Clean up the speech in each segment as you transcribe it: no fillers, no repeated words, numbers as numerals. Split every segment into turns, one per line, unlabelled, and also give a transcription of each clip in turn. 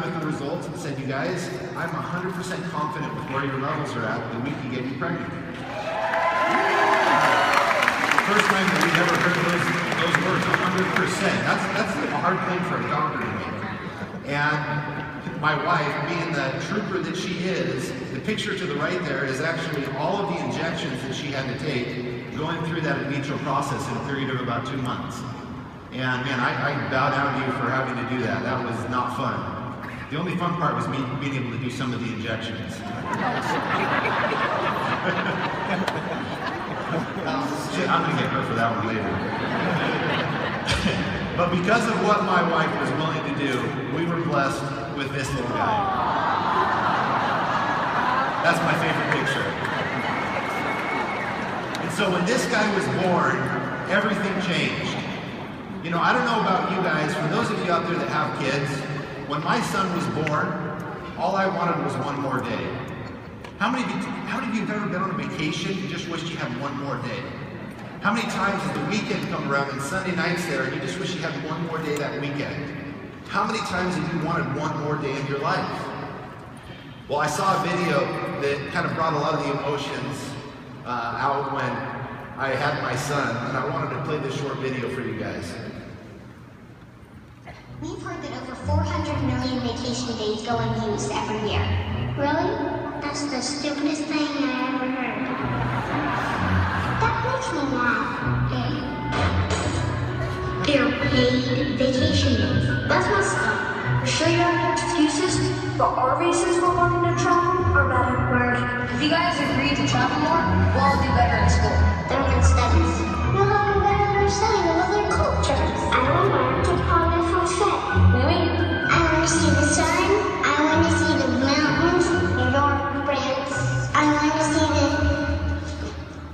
with the results and said, you guys, I'm 100% confident with where your levels are at that we can get you pregnant. First time that we've ever heard those words, 100%. That's a hard thing for a doctor to make. And my wife, being the trooper that she is, the picture to the right there is actually all of the injections that she had to take going through that in vitro process in a period of about 2 months. And man, I bow down to you for having to do that. That was not fun. The only fun part was me being able to do some of the injections. Shit, I'm gonna get hurt for that one later. But because of what my wife was willing to do, we were blessed with this little guy. That's my favorite picture. And so when this guy was born, everything changed. You know, I don't know about you guys, for those of you out there that have kids, when my son was born, all I wanted was one more day. How many of you have ever been on a vacation and just wished you had one more day? How many times has the weekend come around and Sunday night's there and you just wish you had one more day that weekend? How many times have you wanted one more day of your life? Well, I saw a video that kind of brought a lot of the emotions out when I had my son, and I wanted to play this short video for you guys.
We've heard that over 400 million vacation days go unused every year. Really? That's the stupidest thing I ever heard. That makes me laugh. They're paid vacation days. That's messed up.
You sure you have any excuses? But our reasons for wanting to travel are better. Word. If you guys agree to travel more, we'll all do better in school.
Then we can studies. We'll have a better understanding of other cultures. I want to learn to how different fit. Really? I want to see the sun. I want to see the mountains. New York, France. I want to see the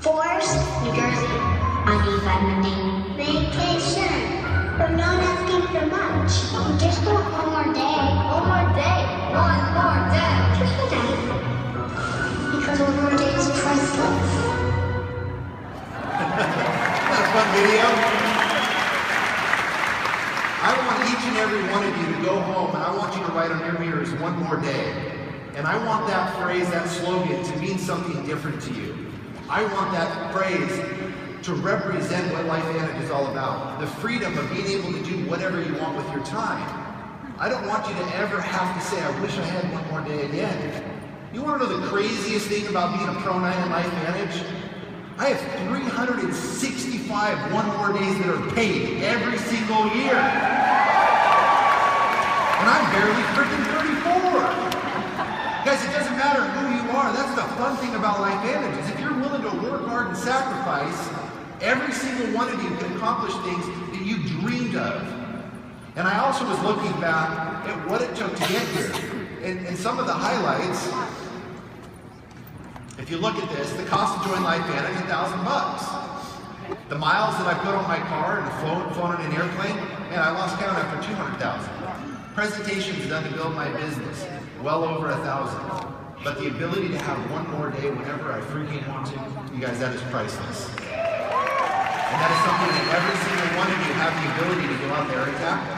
forest. New Jersey. I need vitamin D. Vacation. We're not asking for much. We just want one more day.
One more day. One more day.
Just a day. Because one more day is priceless.
Not a fun video. I want each and every one of you to go home and I want you to write on your mirrors one more day. And I want that phrase, that slogan to mean something different to you. I want that phrase to represent what Life Advantage is all about. The freedom of being able to do whatever you want with your time. I don't want you to ever have to say, I wish I had one more day again. You want to know the craziest thing about being a Pro 9 in Life Advantage? I have 365 one more days that are paid every single year. And I'm barely freaking 34. Guys, it doesn't matter who you are. That's the fun thing about Life Advantage is if you're willing to work hard and sacrifice, every single one of you can accomplish things that you dreamed of. And I also was looking back at what it took to get here. And some of the highlights, if you look at this, the cost to join Life Advantage, $1,000. The miles that I put on my car and flown in an airplane, man, I lost count after 200,000. Presentations done to build my business, well over 1,000. But the ability to have one more day whenever I freaking want to, you guys, that is priceless. And that is something that every single one of you have the ability to go out there and tackle.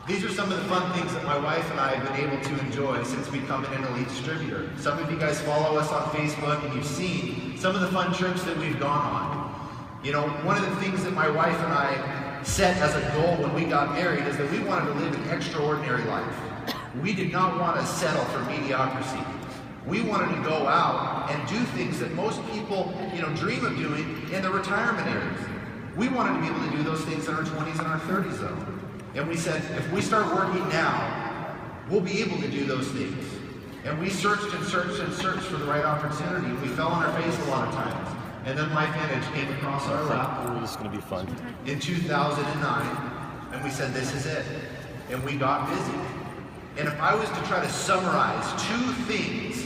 These are some of the fun things that my wife and I have been able to enjoy since becoming an elite distributor. Some of you guys follow us on Facebook and you've seen some of the fun trips that we've gone on. You know, one of the things that my wife and I set as a goal when we got married is that we wanted to live an extraordinary life. We did not want to settle for mediocrity. We wanted to go out and do things that most people, you know, dream of doing in the retirement areas. We wanted to be able to do those things in our 20s and our 30s though. And we said, if we start working now, we'll be able to do those things. And we searched and searched and searched for the right opportunity. We fell on our face a lot of times. And then Life Advantage came across our lap.
This is going to be fun.
In 2009, and we said, this is it. And we got busy. And if I was to try to summarize 2 things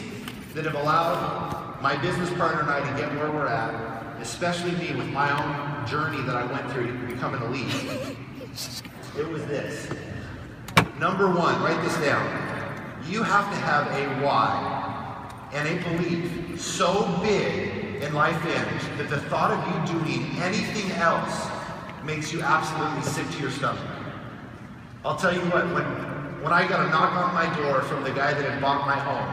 that have allowed my business partner and I to get where we're at, especially me with my own journey that I went through to become an elite, it was this. Number 1, write this down. You have to have a why and a belief so big in Life Advantage that the thought of you doing anything else makes you absolutely sick to your stomach. I'll tell you what, when I got a knock on my door from the guy that had bought my home,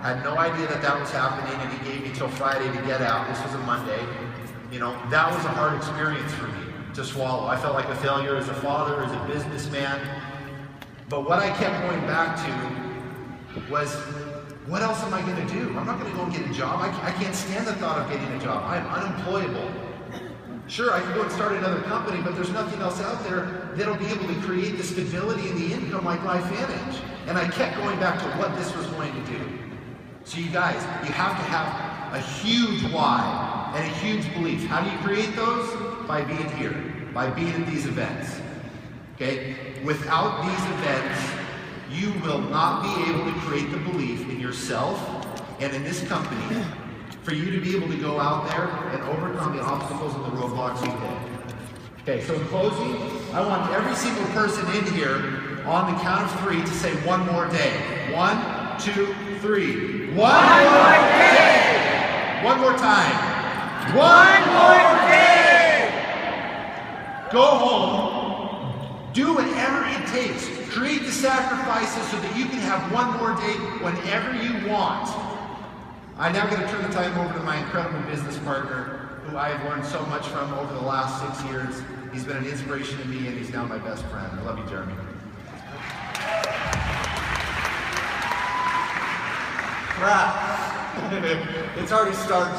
I had no idea that that was happening, and he gave me till Friday to get out. This was a Monday. You know, that was a hard experience for me to swallow. I felt like a failure as a father, as a businessman. But what I kept going back to was, what else am I going to do? I'm not going to go and get a job. I can't stand the thought of getting a job. I'm unemployable. Sure, I can go and start another company, but there's nothing else out there that'll be able to create the stability and the income like LifeVantage. And I kept going back to what this was going to do. So you guys, you have to have a huge why and a huge belief. How do you create those? By being here, by being at these events. Okay? Without these events, you will not be able to create the belief in yourself and in this company for you to be able to go out there and overcome the obstacles and the roadblocks you hit. Okay, so in closing, I want every single person in here on the count of 3 to say one more day. 1, 2, 3. One more day! One more time. One more day! Go home, do whatever it takes. Create the sacrifices so that you can have one more day whenever you want. I'm now going to turn the time over to my incredible business partner, who I have learned so much from over the last 6 years. He's been an inspiration to me, and he's now my best friend. I love you, Jeremy.
Crap. It's already started.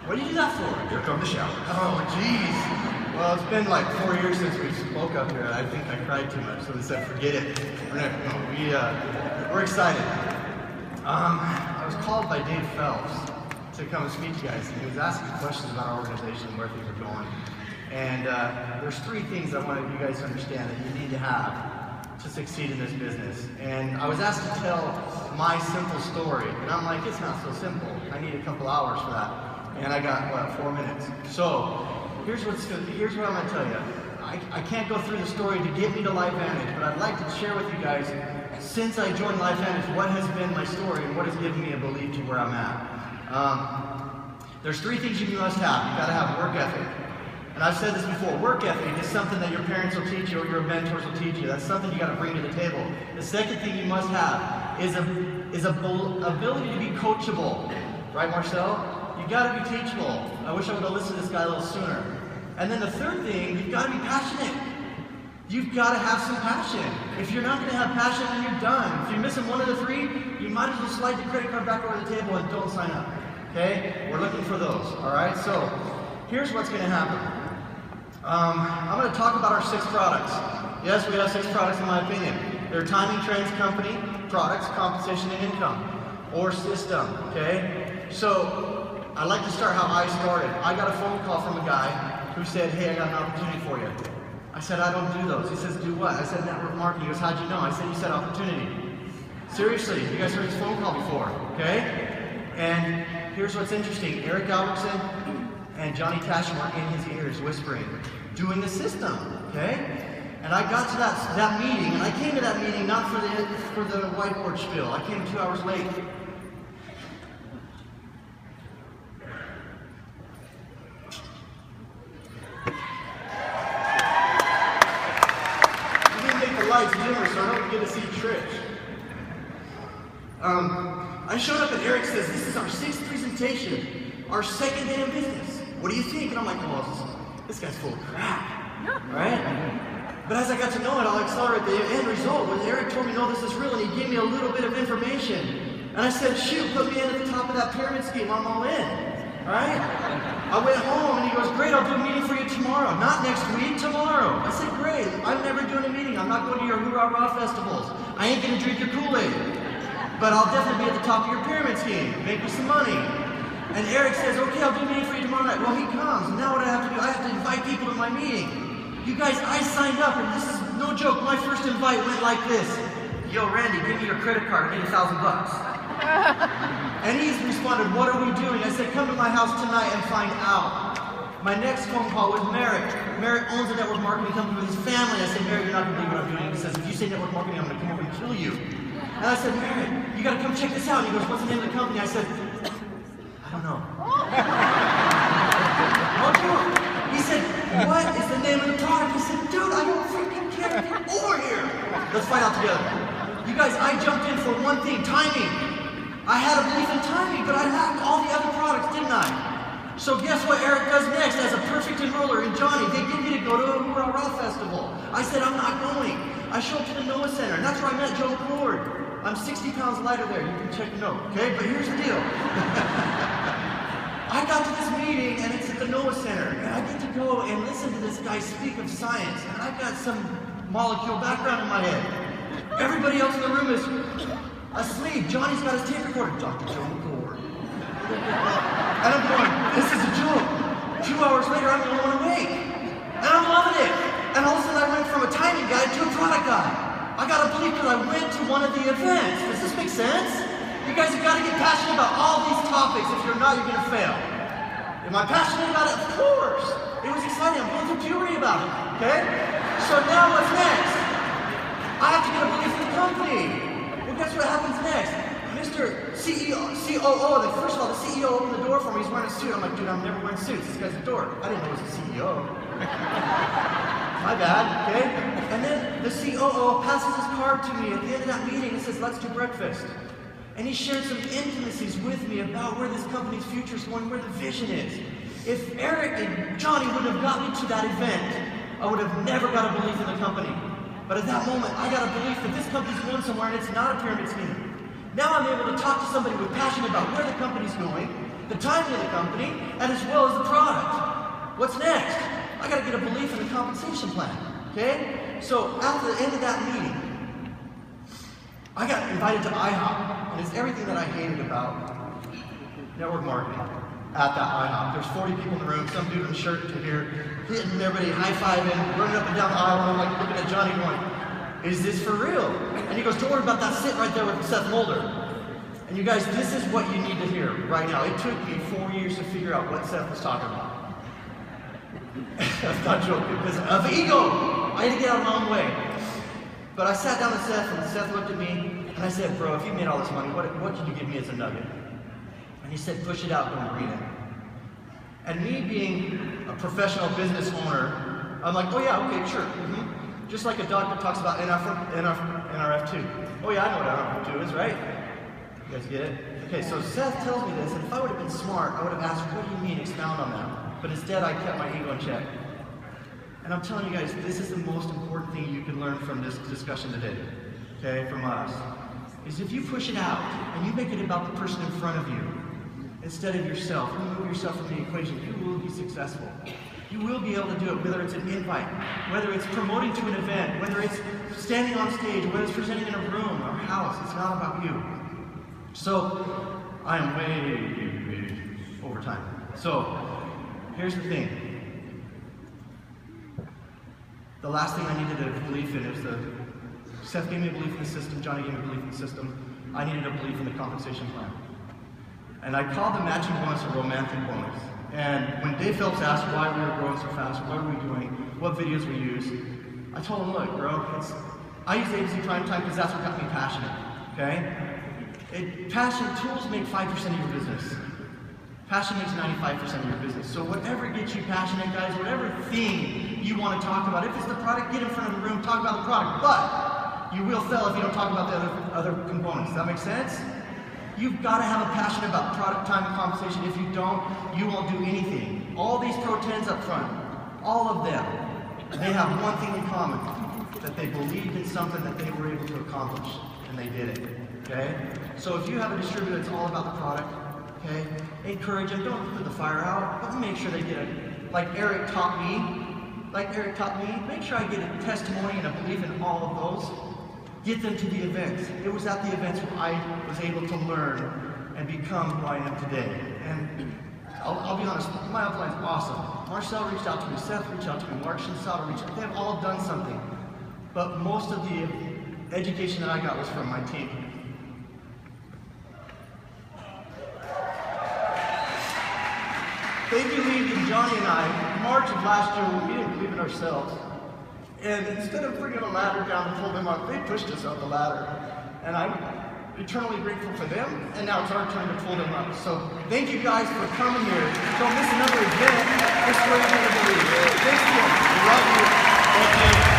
What did you do that for?
Here come the shower.
Oh, jeez. Well, it's been like 4 years since we spoke up here, and I think I cried too much, so they said, forget it. We're excited. I was called by Dave Phelps to come and speak to you guys, and he was asking questions about our organization and where things are going. And there's 3 things I wanted you guys to understand that you need to have to succeed in this business. And I was asked to tell my simple story, and I'm like, it's not so simple. I need a couple hours for that. And I got, what, 4 minutes. So, here's what I'm going to tell you. I can't go through the story to get me to LifeVantage, but I'd like to share with you guys, since I joined LifeVantage, what has been my story and what has given me a belief to where I'm at. There's 3 things you must have. You've got to have work ethic. And I've said this before, work ethic is something that your parents will teach you or your mentors will teach you. That's something you got to bring to the table. The second thing you must have is ability to be coachable. Right, Marcel? You got to be teachable. I wish I would have listened to this guy a little sooner. And then the third thing, you've got to be passionate. You've got to have some passion. If you're not going to have passion, then you're done. If you're missing one of the 3, you might as well slide the credit card back over the table and don't sign up. Okay? We're looking for those. All right? So here's what's going to happen. I'm going to talk about our 6 products. Yes, we have 6 products in my opinion. They're timing, trends, company, products, compensation, and income, or system. Okay? So I'd like to start how I started. I got a phone call from a guy who said, hey, I got an opportunity for you. I said, I don't do those. He says, do what? I said, network marketing. He goes, how'd you know? I said, you said opportunity. Seriously, you guys heard his phone call before, okay? And here's what's interesting. Eric Albertson and Johnny Tashin were in his ears whispering, doing the system, okay? And I got to that meeting, and I came to that meeting not for the whiteboard spiel. I came 2 hours late. Lights dimmer, so I don't get to see Trish. I showed up and Eric says, this is our 6th presentation, our 2nd day in business. What do you think? And I'm like, oh, this guy's full of crap, right? But as I got to know it, I'll accelerate the end result. When Eric told me, no, this is real, and he gave me a little bit of information. And I said, shoot, put me in at the top of that pyramid scheme, I'm all in. Right? I went home and he goes, great, I'll do a meeting for you tomorrow. Not next week, tomorrow. I said, great, I'm never doing a meeting. I'm not going to your hoorah-rah festivals. I ain't going to drink your Kool-Aid. But I'll definitely be at the top of your pyramid scheme. Make me some money. And Eric says, okay, I'll do a meeting for you tomorrow night. Well, he comes. And now what I have to do, I have to invite people to my meeting. You guys, I signed up, and this is no joke. My first invite went like this. Yo, Randy, give me your credit card. I need $1,000. And he's responded, what are we doing? I said, come to my house tonight and find out. My next phone call was Merrick. Merrick owns a network marketing company with his family. I said, Merrick, you're not going to believe what I'm doing. He says, if you say network marketing, I'm going to come over and kill you. And I said, Merrick, you got to come check this out. And he goes, what's the name of the company? I said, I don't know. No joke. He said, what is the name of the product? I said, dude, I don't freaking let's find out together. You guys, I jumped in for one thing, timing. I had a belief in timing, but I lacked all the other products, didn't I? So guess what Eric does next as a perfect enroller in Johnny? They get me to go to a Hoorah Festival. I said, I'm not going. I show up to the Noah Center, and that's where I met Joe Cord. I'm 60 pounds lighter there. You can check the note, okay? But here's the deal. I got to this meeting, and it's at the Noah Center, and I get to go and listen to this guy speak of science, and I've got some molecule background in my head. Everybody else in the room is asleep. Johnny's got his tape recorder. Dr. Joe Cord. And I'm going, this is a joke. 2 hours later, I'm the only one awake. And I'm loving it. And all of a sudden, I went from a timing guy to a product guy. I got to believe because I went to one of the events. Does this make sense? You guys have got to get passionate about all these topics. If you're not, you're going to fail. Am I passionate about it? Of course. It was exciting. I'm going through puberty about it. Okay? So now what's next? I have to get a belief in the company. Well, guess what happens next? Mr. COO, first of all, the CEO opened the door for me. He's wearing a suit. I'm like, dude, I'm never wearing suits. This guy's a dork. I didn't know he was a CEO. My bad, okay? And then the COO passes his card to me at the end of that meeting and says, let's do breakfast. And he shared some intimacies with me about where this company's future is going, where the vision is. If Eric and Johnny wouldn't have gotten me to that event, I would have never got a belief in the company. But at that moment, I got a belief that this company's going somewhere and it's not a pyramid scheme. Now I'm able to talk to somebody with passion about where the company's going, the timing of the company, and as well as the product. What's next? I got to get a belief in the compensation plan, okay? So at the end of that meeting, I got invited to IHOP, and it's everything that I hated about network marketing at that IHOP. There's 40 people in the room, some dude in a shirt to here, hitting everybody, high-fiving, running up and down the aisle, and I'm like looking at Johnny going, is this for real? And he goes, don't worry about that, sit right there with Seth Mulder. And you guys, this is what you need to hear right now. It took me 4 years to figure out what Seth was talking about. I'm not joking, because of ego. I had to get out of my own way. But I sat down with Seth, and Seth looked at me, and I said, bro, if you made all this money, what can you give me as a nugget? And he said, push it out, don't read it. And me being a professional business owner, I'm like, oh yeah, okay, sure. Just like a doctor talks about NRF2. Oh yeah, I know what NRF2 is, right? You guys get it? Okay, so Seth tells me this, and if I would have been smart, I would have asked, what do you mean, expound on that? But instead, I kept my ego in check. And I'm telling you guys, this is the most important thing you can learn from this discussion today, okay, from us, is if you push it out, and you make it about the person in front of you, instead of yourself, remove yourself from the equation, you will be successful. You will be able to do it, whether it's an invite, whether it's promoting to an event, whether it's standing on stage, whether it's presenting in a room or house. It's not about you. So, I am way over time. So, here's the thing. The last thing I needed a belief in is Seth gave me a belief in the system, Johnny gave me a belief in the system. I needed a belief in the compensation plan. And I called the matching bonus a romantic bonus. And when Dave Phelps asked why we were growing so fast, what are we doing, what videos we use, I told him, look, bro, I use ABC Prime Time because that's what got me passionate, okay? Passion, tools make 5% of your business. Passion makes 95% of your business. So whatever gets you passionate, guys, whatever thing you want to talk about, if it's the product, get in front of the room, talk about the product. But you will fail if you don't talk about the other components. Does that make sense? You've got to have a passion about product, time, and compensation. If you don't, you won't do anything. All these Pro 10s up front, all of them, they have one thing in common, that they believed in something that they were able to accomplish, and they did it, okay? So if you have a distributor that's all about the product, okay, encourage them, don't put the fire out, but make sure they get it. Like Eric taught me, make sure I get a testimony and a belief in all of those. Get them to the events. It was at the events where I was able to learn and become who I am today. And I'll be honest, my upline is awesome. Marcel reached out to me, Seth reached out to me, Mark Shinsada reached out. They have all done something. But most of the education that I got was from my team. They believed in Johnny and I. March of last year, we didn't believe in ourselves. And instead of bringing a ladder down to pull them up, they pushed us up the ladder. And I'm eternally grateful for them, and now it's our turn to pull them up. So thank you guys for coming here. Don't miss another event. This is where you're going to believe. Thank you. I love you. Thank you.